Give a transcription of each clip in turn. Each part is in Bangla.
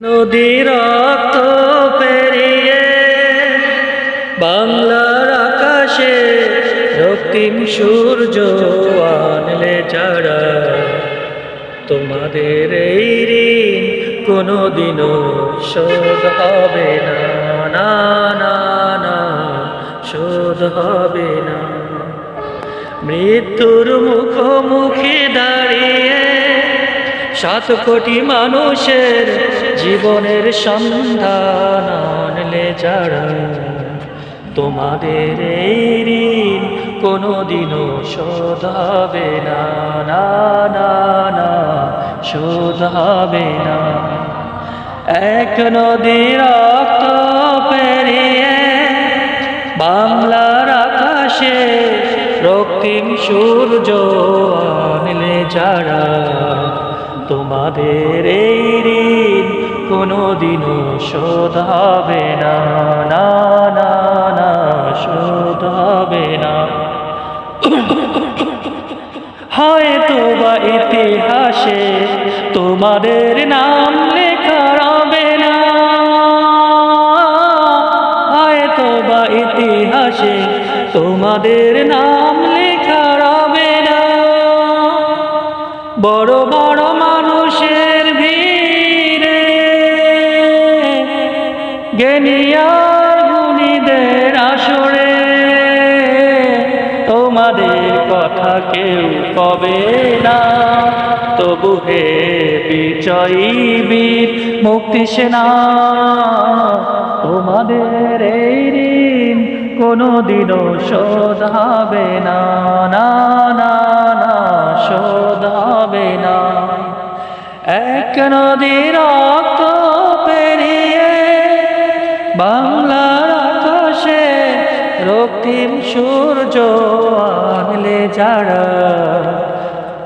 নদীর রক্ত পেরিয়ে বাংলার আকাশে রক্তিম সূর্য আনলে যারা, তোমাদের এই ঋণ কোনোদিনও শোধ হবে না, না না না, শোধ হবে না। মৃত্যুর মুখোমুখি দাঁড়িয়ে 7 কোটি মানুষের জীবনের সন্ধান আনলে যারা, তোমাদের এই ঋণ কোনোদিনও শোধ হবে না, না না না, শোধ হবে না। এক নদীর রক্ত পেরিয়ে বাংলার আকাশে রক্তিম সূর্য আনলে যারা, তোমাদের এই ঋণ কোনোদিনও শোধ হবে না, না না না, শোধ হবে না। হয়তো বা ইতিহাসে তোমাদের নাম লেখা রবে না, হয়তো বা ইতিহাসে তোমাদের নাম লেখা রবে না। বড় বড় মানুষের ভিড়ে জ্ঞানীয়ার গুণীদের আসরে তোমাদের কথা কেউ কবে না, তবু হে বিজয়ী বীর মুক্তি সেনা, তোমাদের এই ঋণ কোনোদিনও শোধ হবে না, না না না, শোধ হবে না। এক নদীর রক্ত পেরিয়ে বাংলার আকাশে রক্তিম সূর্য আনলে যারা,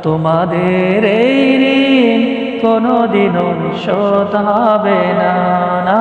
তোমাদের এই ঋণ কোনোদিনও শোধ হবে না, না